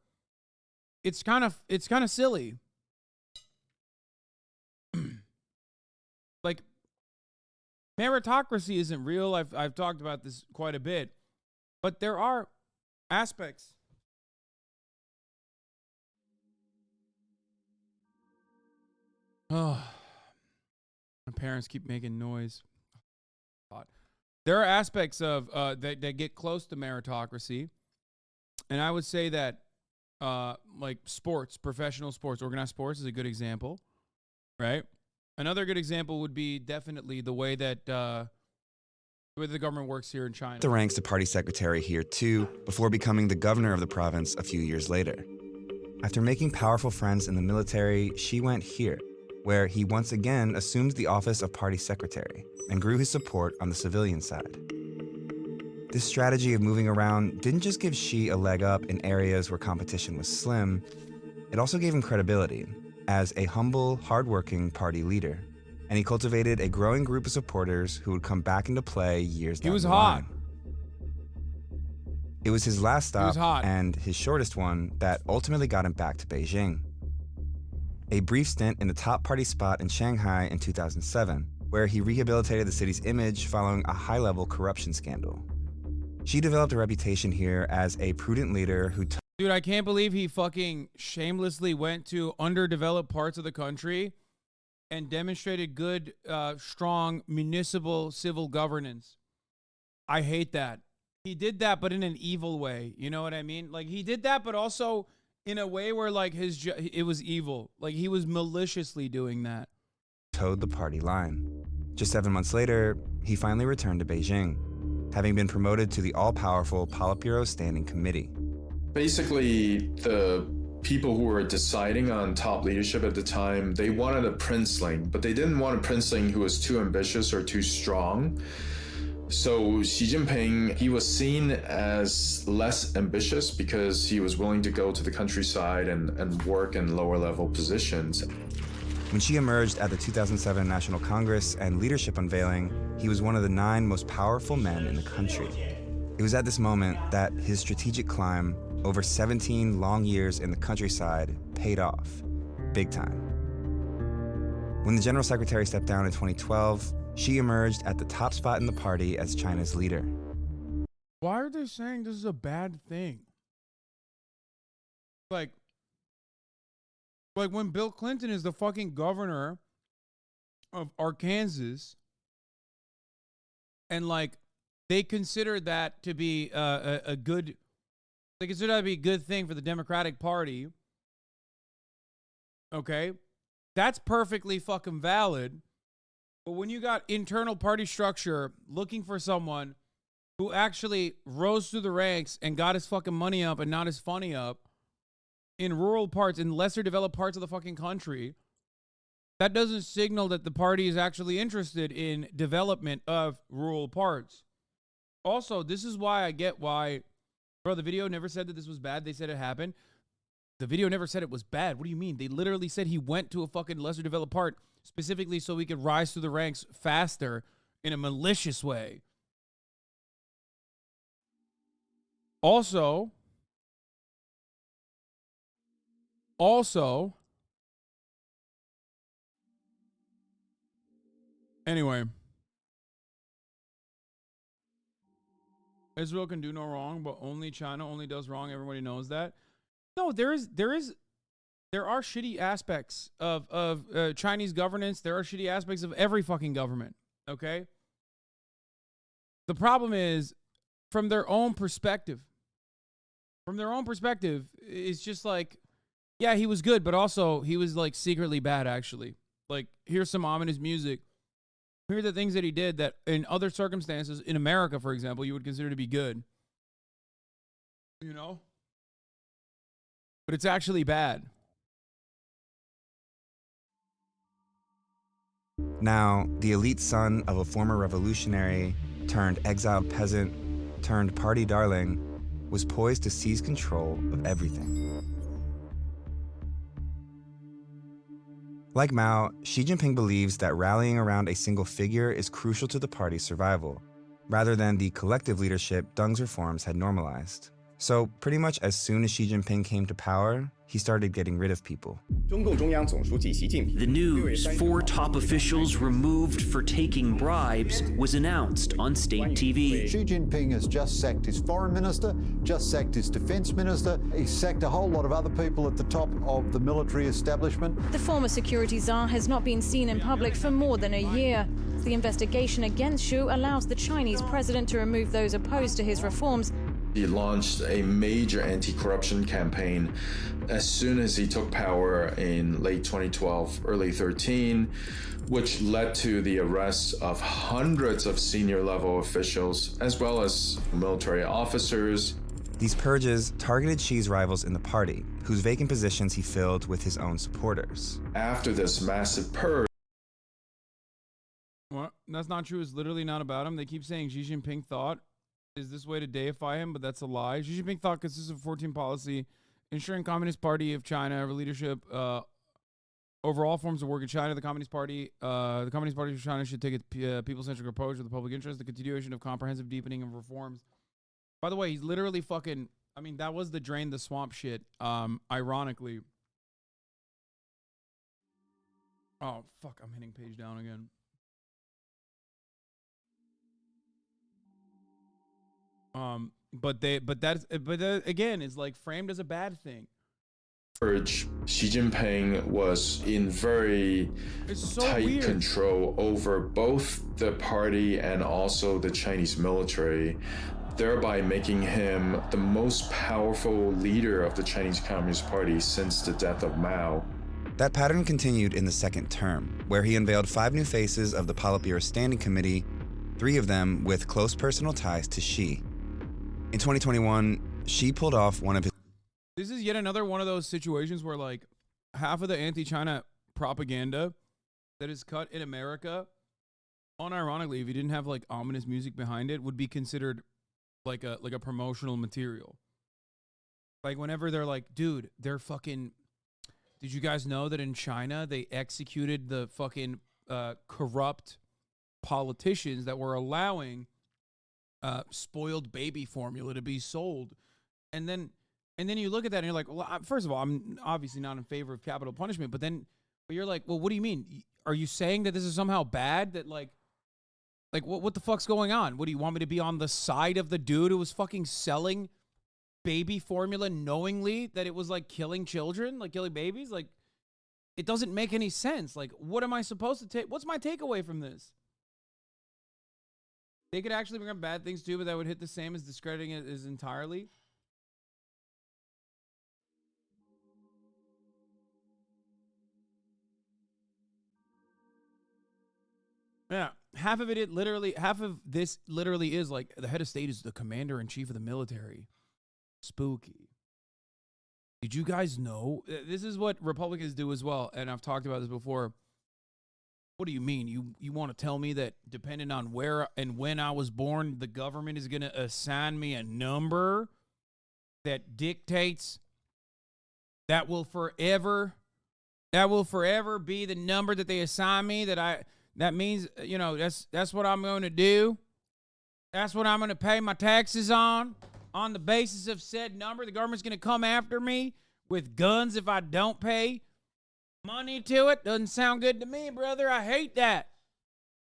It's kind of silly. Like, meritocracy isn't real. I've talked about this quite a bit, but there are aspects. Oh, my parents keep making noise. There are aspects of that get close to meritocracy, and I would say that like sports, professional sports, organized sports is a good example, right? Another good example would be definitely the way that the government works here in China. The ranks to party secretary here too, before becoming the governor of the province a few years later. After making powerful friends in the military, Xi went here, where he once again assumed the office of party secretary and grew his support on the civilian side. This strategy of moving around didn't just give Xi a leg up in areas where competition was slim, it also gave him credibility as a humble, hardworking party leader. And he cultivated a growing group of supporters who would come back into play years down the line. It was his last stop and his shortest one that ultimately got him back to Beijing. A brief stint in the top party spot in Shanghai in 2007, where he rehabilitated the city's image following a high-level corruption scandal. Xi developed a reputation here as a prudent leader who Dude, I can't believe he fucking shamelessly went to underdeveloped parts of the country and demonstrated good, strong municipal civil governance. I hate that. He did that, but in an evil way. You know what I mean? Like, he did that, but also in a way where, like, it was evil. Like, he was maliciously doing that. Towed the party line. Just 7 months later, he finally returned to Beijing, having been promoted to the all-powerful Politburo Standing Committee. Basically, the people who were deciding on top leadership at the time, they wanted a princeling, but they didn't want a princeling who was too ambitious or too strong. So Xi Jinping, he was seen as less ambitious because he was willing to go to the countryside and work in lower level positions. When Xi emerged at the 2007 National Congress and leadership unveiling, he was one of the 9 most powerful men in the country. It was at this moment that his strategic climb, over 17 long years in the countryside, paid off, big time. When the General Secretary stepped down in 2012, Xi emerged at the top spot in the party as China's leader. Why are they saying this is a bad thing? Like when Bill Clinton is the fucking governor of Arkansas, and like they consider that to be a good, they consider that to be a good thing for the Democratic Party. Okay, that's perfectly fucking valid. But when you got internal party structure looking for someone who actually rose through the ranks and got his fucking money up and not his funny up in rural parts, in lesser developed parts of the fucking country, that doesn't signal that the party is actually interested in development of rural parts. Also, this is why I get why, bro, the video never said that this was bad. They said it happened. The video never said it was bad. What do you mean? They literally said he went to a fucking lesser developed part specifically so he could rise through the ranks faster in a malicious way. Also, anyway, Israel can do no wrong, but only China only does wrong. Everybody knows that. No, there are shitty aspects of Chinese governance. There are shitty aspects of every fucking government. Okay. The problem is, from their own perspective, it's just like, yeah, he was good, but also he was like secretly bad, actually. Like, here's some ominous music. Here are the things that he did that in other circumstances, in America, for example, you would consider to be good. You know? But it's actually bad. Now, the elite son of a former revolutionary turned exiled peasant turned party darling was poised to seize control of everything. Like Mao, Xi Jinping believes that rallying around a single figure is crucial to the party's survival, rather than the collective leadership Deng's reforms had normalized. So pretty much as soon as Xi Jinping came to power, he started getting rid of people. The news 4 top officials removed for taking bribes was announced on state TV. Xi Jinping has just sacked his foreign minister, just sacked his defense minister. He's sacked a whole lot of other people at the top of the military establishment. The former security czar has not been seen in public for more than a year. The investigation against Xi allows the Chinese president to remove those opposed to his reforms He launched a major anti-corruption campaign as soon as he took power in late 2012, early 13, which led to the arrest of hundreds of senior level officials, as well as military officers. These purges targeted Xi's rivals in the party, whose vacant positions he filled with his own supporters. After this massive purge, what? That's not true. It's literally not about him. They keep saying Xi Jinping thought is this way to deify him, but that's a lie. Xi Jinping thought consists of 14 policy, ensuring Communist Party of China leadership over all forms of work in China. The Communist Party of China should take a people-centric approach to the public interest, the continuation of comprehensive deepening of reforms. By the way, he's literally fucking, I mean, that was the drain the swamp shit, ironically. Oh, fuck, I'm hitting page down again. But again, is like framed as a bad thing. Xi Jinping was in very tight control over both the party and also the Chinese military, thereby making him the most powerful leader of the Chinese Communist Party since the death of Mao. That pattern continued in the second term, where he unveiled 5 new faces of the Politburo Standing Committee, 3 of them with close personal ties to Xi. In 2021, Xi pulled off one of his... This is yet another one of those situations where, like, half of the anti-China propaganda that is cut in America, unironically, if you didn't have, like, ominous music behind it, would be considered like a promotional material. Like, whenever they're like, dude, they're fucking... Did you guys know that in China, they executed the fucking corrupt politicians that were allowing spoiled baby formula to be sold? And then you look at that and you're like, well, first of all, I'm obviously not in favor of capital punishment, but you're like, well, what do you mean? Are you saying that this is somehow bad? That like what the fuck's going on? What do you want me to be on the side of the dude who was fucking selling baby formula knowingly that it was like killing children, like killing babies? Like, it doesn't make any sense. Like, what am I supposed to take? What's my takeaway from this? They could actually bring up bad things too, but that would hit the same as discrediting it as entirely. Yeah, half of this literally is like the head of state is the commander-in-chief of the military. Spooky. Did you guys know? This is what Republicans do as well, and I've talked about this before. What do you mean? You want to tell me that depending on where and when I was born, the government is going to assign me a number that dictates that will forever be the number that they assign me, that means, you know, that's what I'm going to do. That's what I'm going to pay my taxes on the basis of said number. The government's going to come after me with guns if I don't pay money to it. Doesn't sound good to me, brother. I hate that.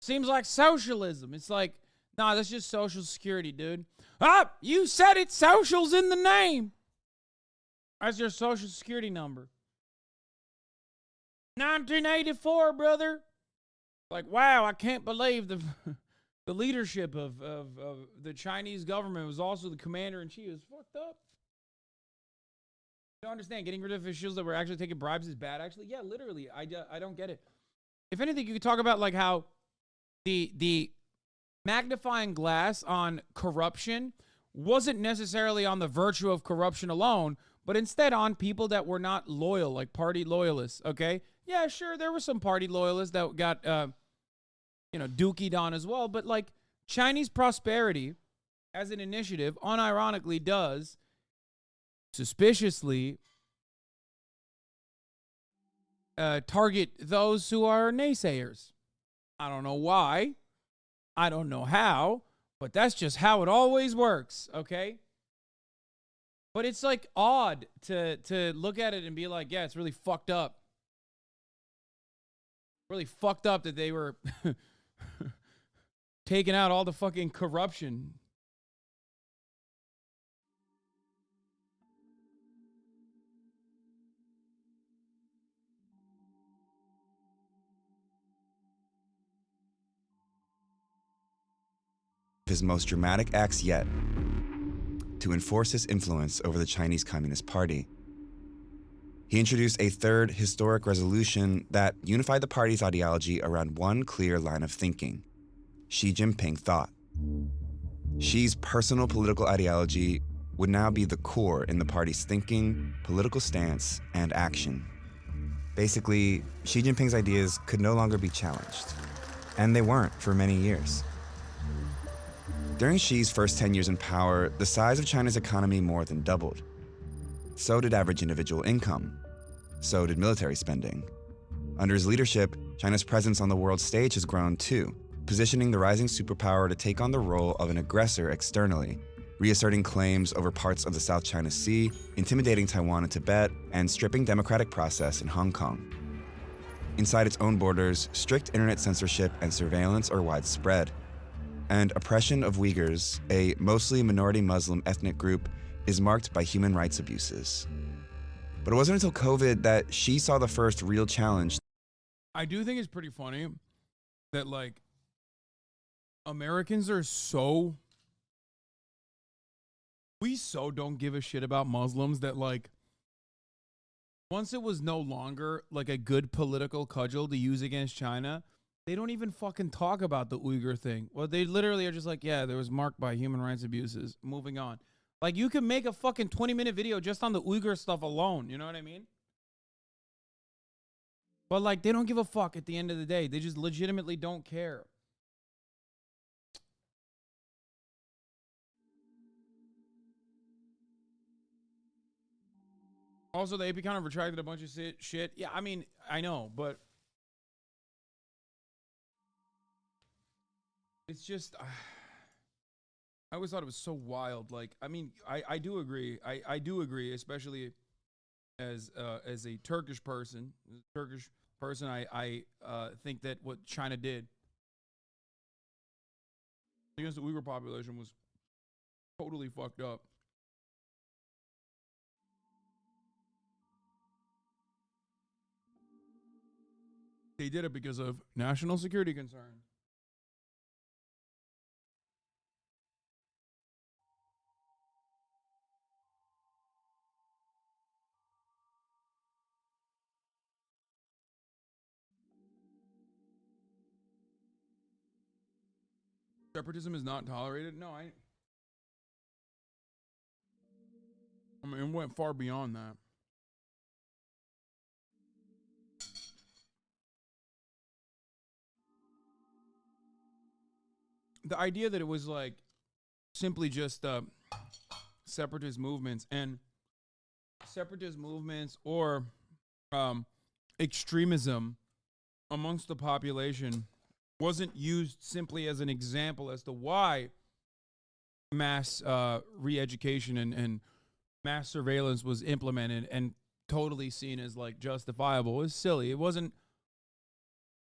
Seems like socialism. It's like, nah, that's just Social Security, dude. Ah, you said it. Social's in the name. That's your Social Security number. 1984, brother. Like, wow, I can't believe the leadership of the Chinese government was also the commander-in-chief. It was fucked up. I don't understand. Getting rid of officials that were actually taking bribes is bad. Actually, yeah, literally. I don't get it. If anything, you could talk about like how the magnifying glass on corruption wasn't necessarily on the virtue of corruption alone, but instead on people that were not loyal, like party loyalists, okay? Yeah, sure, there were some party loyalists that got, dookied on as well, but like Chinese prosperity as an initiative unironically does suspiciously target those who are naysayers. I don't know why. I don't know how, but that's just how it always works, okay? But it's like odd to look at it and be like, yeah, it's really fucked up. Really fucked up that they were taking out all the fucking corruption. His most dramatic acts yet. to enforce his influence over the Chinese Communist Party. He introduced a third historic resolution that unified the party's ideology around one clear line of thinking: Xi Jinping thought. Xi's personal political ideology would now be the core in the party's thinking, political stance, and action. Basically, Xi Jinping's ideas could no longer be challenged. And they weren't for many years. During Xi's first 10 years in power, the size of China's economy more than doubled. So did average individual income. So did military spending. Under his leadership, China's presence on the world stage has grown too, positioning the rising superpower to take on the role of an aggressor externally, reasserting claims over parts of the South China Sea, intimidating Taiwan and Tibet, and stripping democratic process in Hong Kong. Inside its own borders, strict internet censorship and surveillance are widespread. And oppression of Uyghurs, a mostly minority Muslim ethnic group, is marked by human rights abuses. But it wasn't until COVID that Xi saw the first real challenge. I do think it's pretty funny that, like, Americans are so... We so don't give a shit about Muslims that, like, once it was no longer, like, a good political cudgel to use against China, they don't even fucking talk about the Uyghur thing. Well, they literally are just like, yeah, there was marked by human rights abuses. Moving on. Like, you can make a fucking 20-minute video just on the Uyghur stuff alone. You know what I mean? But, like, they don't give a fuck at the end of the day. They just legitimately don't care. Also, the AP kind of retracted a bunch of shit. Yeah, I mean, I know, but it's just, I always thought it was so wild. Like, I mean, I do agree. I do agree, especially as a Turkish person. I think that what China did against the Uyghur population was totally fucked up. They did it because of national security concerns. Separatism is not tolerated? No, I mean, it went far beyond that. The idea that it was like simply just separatist movements or extremism amongst the population wasn't used simply as an example as to why mass re-education and mass surveillance was implemented and totally seen as like justifiable. It was silly. It wasn't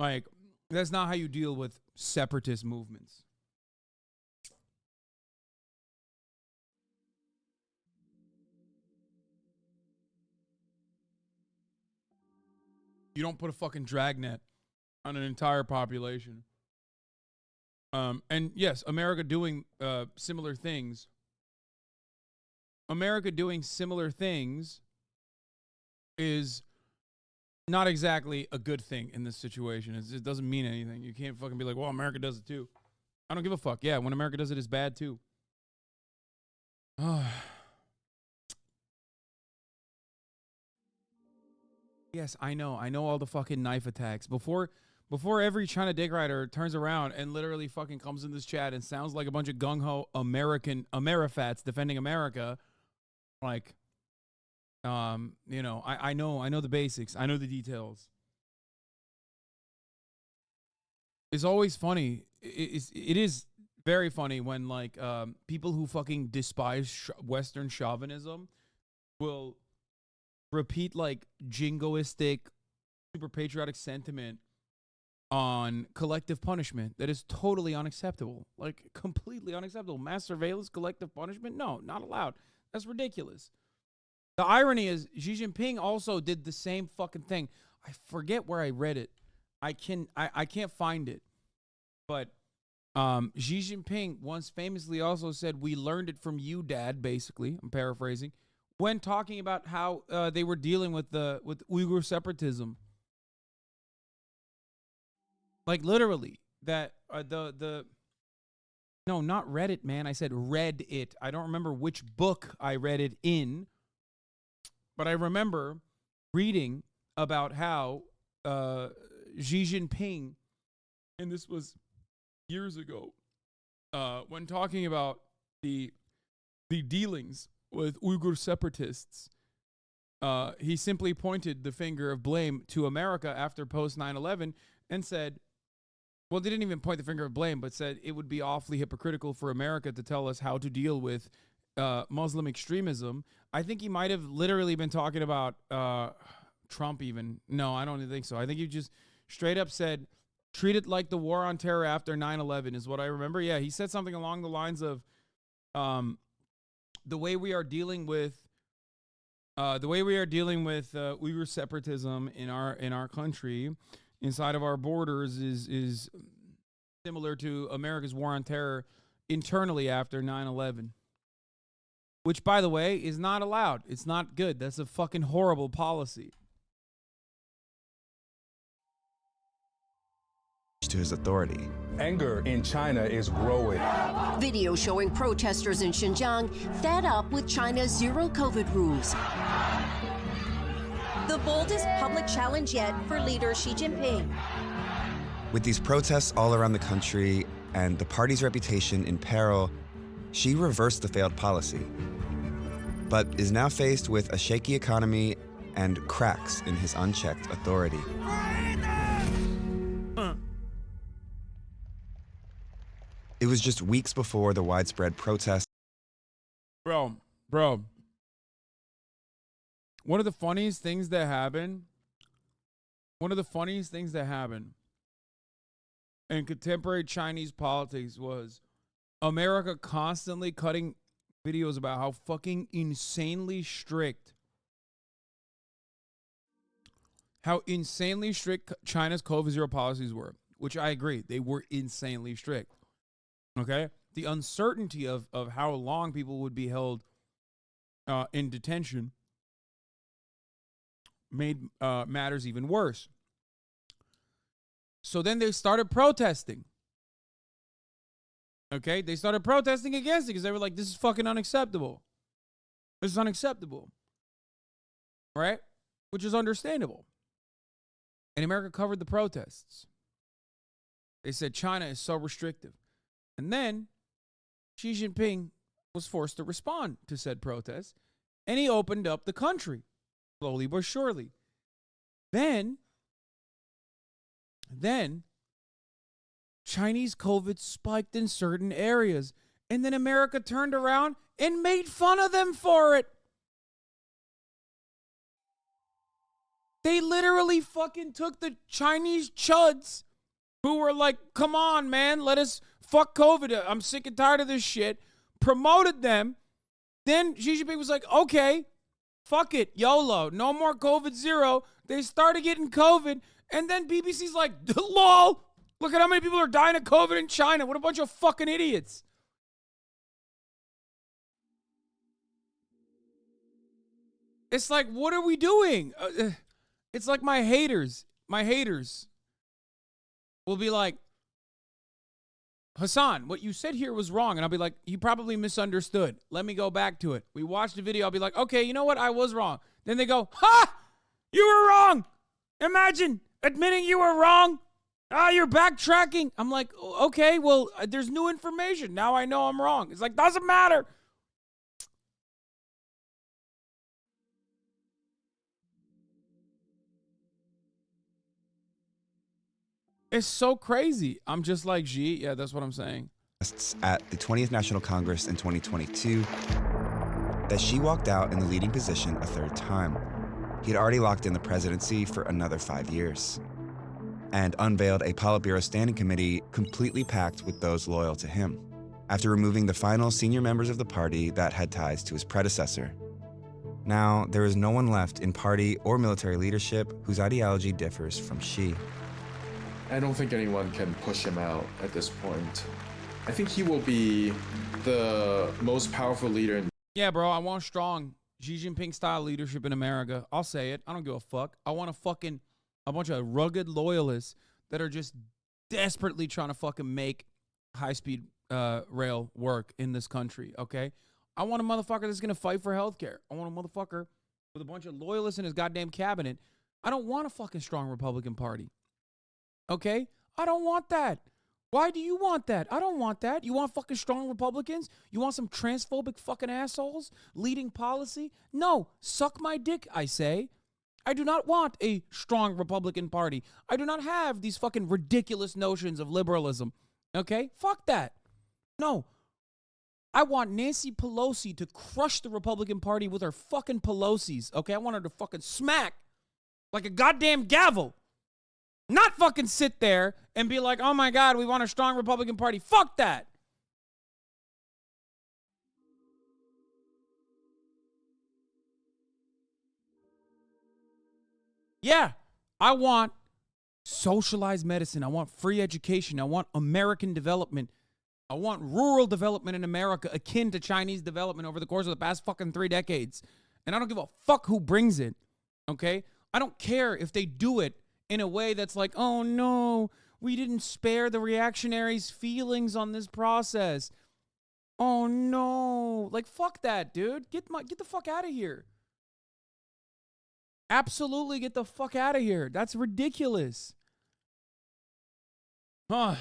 like, that's not how you deal with separatist movements. You don't put a fucking dragnet on an entire population. And yes, America doing similar things. America doing similar things is not exactly a good thing in this situation. It doesn't mean anything. You can't fucking be like, well, America does it too. I don't give a fuck. Yeah, when America does it, it's bad too. Yes, I know. I know all the fucking knife attacks. Before every China dick rider turns around and literally fucking comes in this chat and sounds like a bunch of gung-ho Amerifats defending America, like, you know, I know the basics. I know the details. It's always funny. It is very funny when, like, people who fucking despise Western chauvinism will repeat, like, jingoistic, super patriotic sentiment on collective punishment that is totally unacceptable. Like, completely unacceptable. Mass surveillance, collective punishment? No, not allowed. That's ridiculous. The irony is Xi Jinping also did the same fucking thing. I forget where I read it. I can't find it. But Xi Jinping once famously also said, "We learned it from you, Dad," basically. I'm paraphrasing. When talking about how they were dealing with Uyghur separatism. Like literally that no, not Reddit, man. I said read it. I don't remember which book I read it in, but I remember reading about how Xi Jinping, and this was years ago, when talking about the dealings with Uyghur separatists, he simply pointed the finger of blame to America after post 9/11 and said, well, they didn't even point the finger of blame, but said it would be awfully hypocritical for America to tell us how to deal with Muslim extremism. I think he might have literally been talking about Trump even. No, I don't even think so. I think he just straight up said, treat it like the war on terror after 9/11 is what I remember. Yeah, he said something along the lines of the way we are dealing with Uyghur separatism in our country, inside of our borders, is similar to America's war on terror internally after 9/11. Which, by the way, is not allowed. It's not good. That's a fucking horrible policy. To his authority. Anger in China is growing. Video showing protesters in Xinjiang fed up with China's zero COVID rules. The boldest public challenge yet for leader Xi Jinping. With these protests all around the country and the party's reputation in peril, Xi reversed the failed policy, but is now faced with a shaky economy and cracks in his unchecked authority. It was just weeks before the widespread protests. Bro. One of the funniest things that happened in contemporary Chinese politics was America constantly cutting videos about how fucking insanely strict China's COVID-0 policies were, which I agree. They were insanely strict. Okay? The uncertainty of how long people would be held in detention made matters even worse. So then they started protesting. Okay? They started protesting against it because they were like, this is fucking unacceptable. This is unacceptable. Right? Which is understandable. And America covered the protests. They said China is so restrictive. And then Xi Jinping was forced to respond to said protests, and he opened up the country, slowly but surely. Then Chinese COVID spiked in certain areas, and then America turned around and made fun of them for it. They literally fucking took the Chinese chuds who were like, come on, man, let us fuck COVID. I'm sick and tired of this shit. Promoted them. Then Xi Jinping was like, okay, fuck it, YOLO, no more COVID-0. They started getting COVID. And then BBC's like, lol, look at how many people are dying of COVID in China. What a bunch of fucking idiots. It's like, what are we doing? It's like my haters will be like, Hassan, what you said here was wrong. And I'll be like, you probably misunderstood. Let me go back to it. We watched the video. I'll be like, okay, you know what? I was wrong. Then they go, ha! You were wrong. Imagine admitting you were wrong. You're backtracking. I'm like, okay, well, there's new information. Now I know I'm wrong. It's like, doesn't matter. It's so crazy. I'm just like Xi. Yeah, that's what I'm saying. At the 20th National Congress in 2022, that Xi walked out in the leading position a third time. He had already locked in the presidency for another 5 years and unveiled a Politburo Standing Committee completely packed with those loyal to him, after removing the final senior members of the party that had ties to his predecessor. Now, there is no one left in party or military leadership whose ideology differs from Xi. I don't think anyone can push him out at this point. I think he will be the most powerful leader in... Yeah, bro, I want strong Xi Jinping style leadership in America. I'll say it. I don't give a fuck. I want a bunch of rugged loyalists that are just desperately trying to fucking make high-speed rail work in this country, okay? I want a motherfucker that's going to fight for healthcare. I want a motherfucker with a bunch of loyalists in his goddamn cabinet. I don't want a fucking strong Republican Party, okay? I don't want that. Why do you want that? I don't want that. You want fucking strong Republicans? You want some transphobic fucking assholes leading policy? No, suck my dick, I say. I do not want a strong Republican Party. I do not have these fucking ridiculous notions of liberalism, okay? Fuck that. No. I want Nancy Pelosi to crush the Republican Party with her fucking Pelosi's, okay? I want her to fucking smack like a goddamn gavel. Not fucking sit there and be like, oh my God, we want a strong Republican Party. Fuck that. Yeah, I want socialized medicine. I want free education. I want American development. I want rural development in America akin to Chinese development over the course of the past fucking 3 decades. And I don't give a fuck who brings it, okay? I don't care if they do it in a way that's like, oh no, we didn't spare the reactionaries' feelings on this process. Oh no. Like, fuck that, dude. Get the fuck out of here. Absolutely get the fuck out of here. That's ridiculous. Huh.